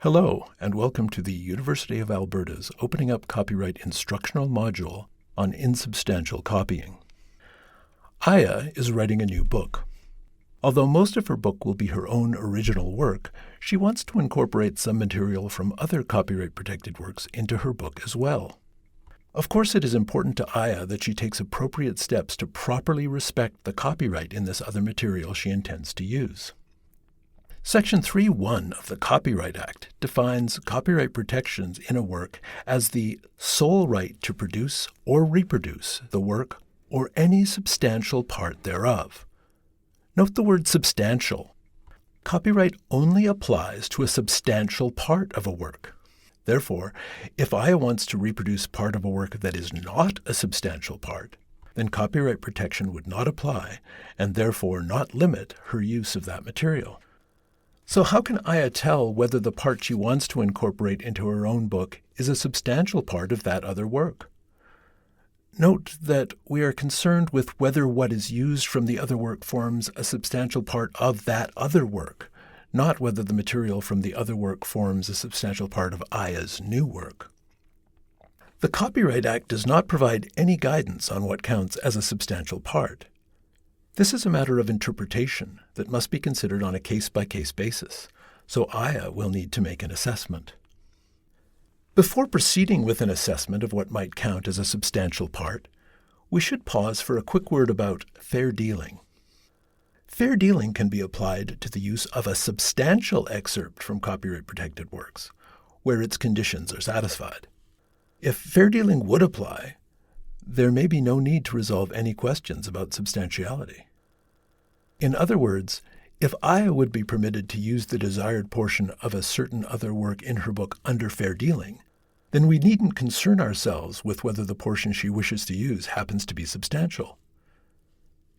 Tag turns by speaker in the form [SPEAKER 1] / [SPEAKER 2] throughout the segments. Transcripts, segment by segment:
[SPEAKER 1] Hello, and welcome to the University of Alberta's Opening Up Copyright Instructional Module on Insubstantial Copying. Aya is writing a new book. Although most of her book will be her own original work, she wants to incorporate some material from other copyright-protected works into her book as well. Of course, it is important to Aya that she takes appropriate steps to properly respect the copyright in this other material she intends to use. Section 3.1 of the Copyright Act defines copyright protections in a work as the sole right to produce or reproduce the work or any substantial part thereof. Note the word substantial. Copyright only applies to a substantial part of a work. Therefore, if Aya wants to reproduce part of a work that is not a substantial part, then copyright protection would not apply and therefore not limit her use of that material. So how can Aya tell whether the part she wants to incorporate into her own book is a substantial part of that other work? Note that we are concerned with whether what is used from the other work forms a substantial part of that other work, not whether the material from the other work forms a substantial part of Aya's new work. The Copyright Act does not provide any guidance on what counts as a substantial part. This is a matter of interpretation that must be considered on a case-by-case basis, so Aya will need to make an assessment. Before proceeding with an assessment of what might count as a substantial part, we should pause for a quick word about fair dealing. Fair dealing can be applied to the use of a substantial excerpt from copyright-protected works, where its conditions are satisfied. If fair dealing would apply, there may be no need to resolve any questions about substantiality. In other words, if Aya would be permitted to use the desired portion of a certain other work in her book under fair dealing, then we needn't concern ourselves with whether the portion she wishes to use happens to be substantial.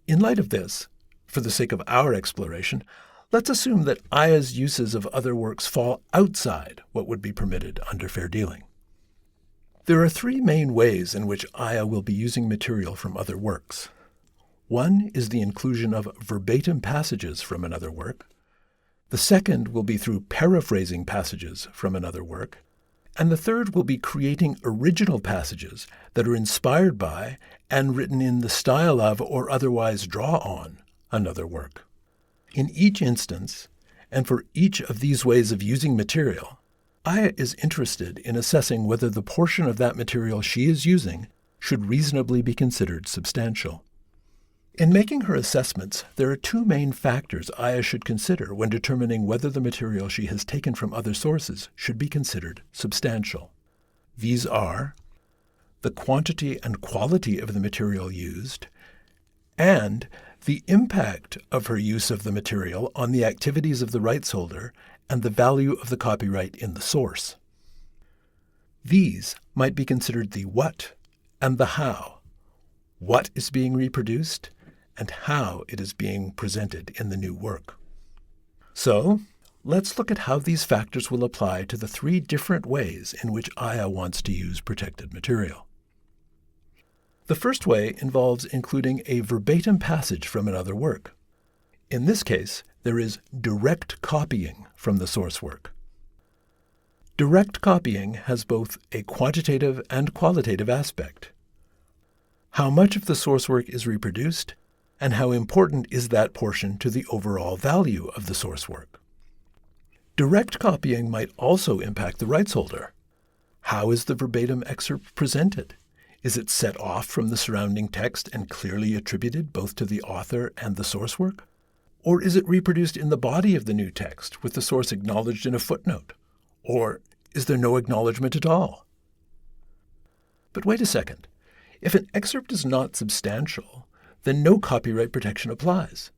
[SPEAKER 1] In light of this, for the sake of our exploration, let's assume that Aya's uses of other works fall outside what would be permitted under fair dealing. There are three main ways in which Aya will be using material from other works. One is the inclusion of verbatim passages from another work. The second will be through paraphrasing passages from another work. And the third will be creating original passages that are inspired by and written in the style of or otherwise draw on another work. In each instance, and for each of these ways of using material, Aya is interested in assessing whether the portion of that material she is using should reasonably be considered substantial. In making her assessments, there are two main factors Aya should consider when determining whether the material she has taken from other sources should be considered substantial. These are the quantity and quality of the material used and the impact of her use of the material on the activities of the rights holder and the value of the copyright in the source. These might be considered the what and the how. What is being reproduced and how it is being presented in the new work. So, let's look at how these factors will apply to the three different ways in which Aya wants to use protected material. The first way involves including a verbatim passage from another work. In this case, there is direct copying from the source work. Direct copying has both a quantitative and qualitative aspect. How much of the source work is reproduced, and how important is that portion to the overall value of the source work? Direct copying might also impact the rights holder. How is the verbatim excerpt presented? Is it set off from the surrounding text and clearly attributed both to the author and the source work? Or is it reproduced in the body of the new text with the source acknowledged in a footnote? Or is there no acknowledgement at all? But wait a second. If an excerpt is not substantial, then no copyright protection applies.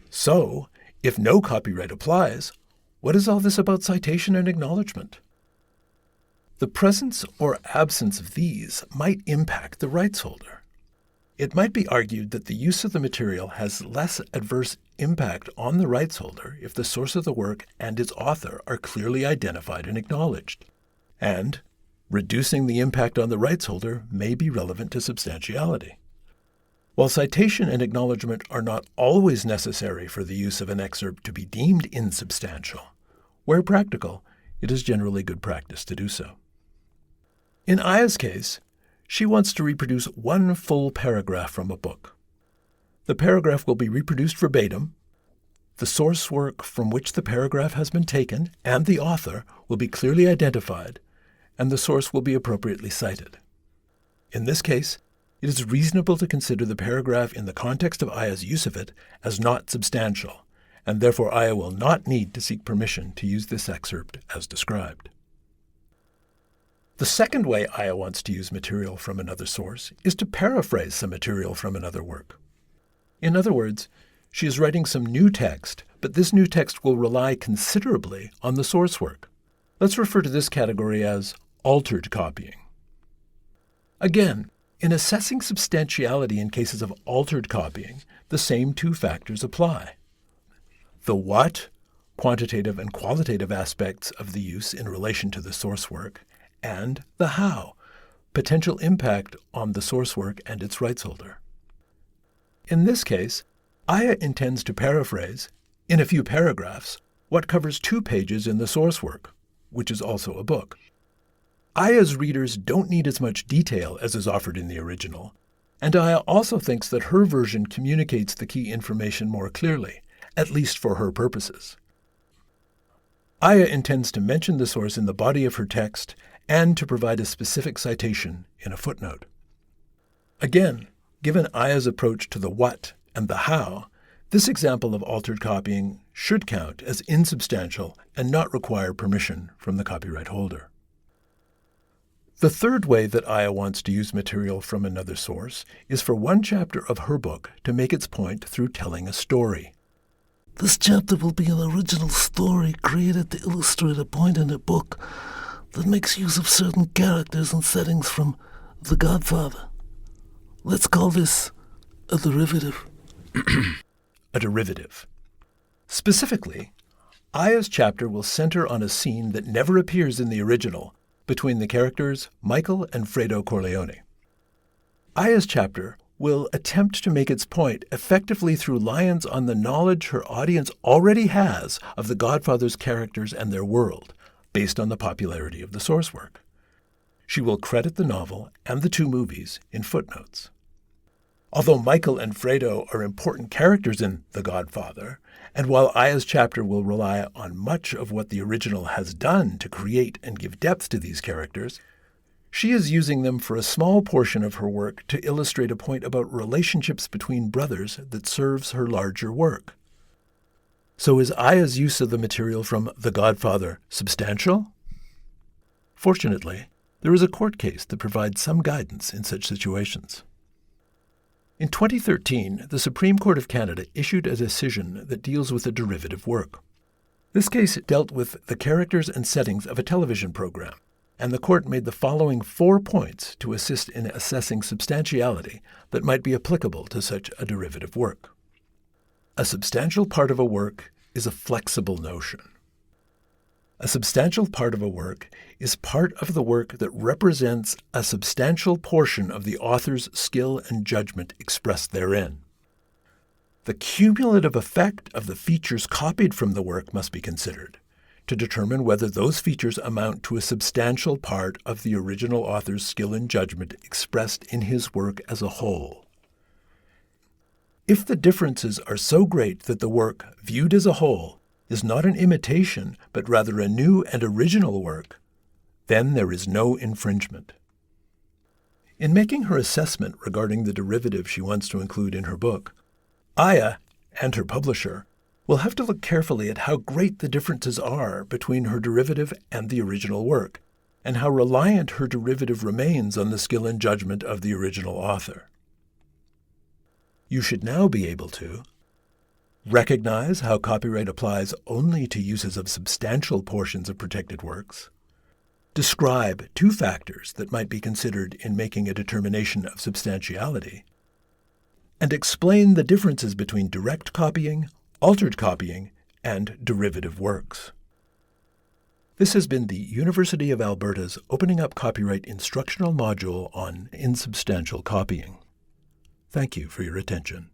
[SPEAKER 1] So, if no copyright applies, what is all this about citation and acknowledgement? The presence or absence of these might impact the rights holder. It might be argued that the use of the material has less adverse impact on the rights holder if the source of the work and its author are clearly identified and acknowledged. And reducing the impact on the rights holder may be relevant to substantiality. While citation and acknowledgement are not always necessary for the use of an excerpt to be deemed insubstantial, where practical, it is generally good practice to do so. In Aya's case, she wants to reproduce one full paragraph from a book. The paragraph will be reproduced verbatim. The source work from which the paragraph has been taken and the author will be clearly identified, and the source will be appropriately cited. In this case, it is reasonable to consider the paragraph in the context of Aya's use of it as not substantial, and therefore Aya will not need to seek permission to use this excerpt as described. The second way Aya wants to use material from another source is to paraphrase some material from another work. In other words, she is writing some new text, but this new text will rely considerably on the source work. Let's refer to this category as altered copying. Again, in assessing substantiality in cases of altered copying, the same two factors apply. The what, quantitative and qualitative aspects of the use in relation to the source work, and the how, potential impact on the source work and its rights holder. In this case, Aya intends to paraphrase, in a few paragraphs, what covers 2 pages in the source work, which is also a book. Aya's readers don't need as much detail as is offered in the original, and Aya also thinks that her version communicates the key information more clearly, at least for her purposes. Aya intends to mention the source in the body of her text and to provide a specific citation in a footnote. Again, given Aya's approach to the what and the how, this example of altered copying should count as insubstantial and not require permission from the copyright holder. The third way that Aya wants to use material from another source is for one chapter of her book to make its point through telling a story.
[SPEAKER 2] This chapter will be an original story created to illustrate a point in a book that makes use of certain characters and settings from The Godfather. Let's call this a derivative.
[SPEAKER 1] A derivative. Specifically, Aya's chapter will center on a scene that never appears in the original between the characters Michael and Fredo Corleone. Aya's chapter will attempt to make its point effectively through lines on the knowledge her audience already has of the Godfather's characters and their world, based on the popularity of the source work. She will credit the novel and the 2 movies in footnotes. Although Michael and Fredo are important characters in The Godfather, and while Aya's chapter will rely on much of what the original has done to create and give depth to these characters, she is using them for a small portion of her work to illustrate a point about relationships between brothers that serves her larger work. So is Aya's use of the material from The Godfather substantial? Fortunately, there is a court case that provides some guidance in such situations. In 2013, the Supreme Court of Canada issued a decision that deals with a derivative work. This case dealt with the characters and settings of a television program, and the court made the following 4 points to assist in assessing substantiality that might be applicable to such a derivative work. A substantial part of a work is a flexible notion. A substantial part of a work is part of the work that represents a substantial portion of the author's skill and judgment expressed therein. The cumulative effect of the features copied from the work must be considered to determine whether those features amount to a substantial part of the original author's skill and judgment expressed in his work as a whole. If the differences are so great that the work, viewed as a whole, is not an imitation, but rather a new and original work, then there is no infringement. In making her assessment regarding the derivative she wants to include in her book, Aya and her publisher will have to look carefully at how great the differences are between her derivative and the original work, and how reliant her derivative remains on the skill and judgment of the original author. You should now be able to recognize how copyright applies only to uses of substantial portions of protected works, describe 2 factors that might be considered in making a determination of substantiality, and explain the differences between direct copying, altered copying, and derivative works. This has been the University of Alberta's Opening Up Copyright instructional module on insubstantial copying. Thank you for your attention.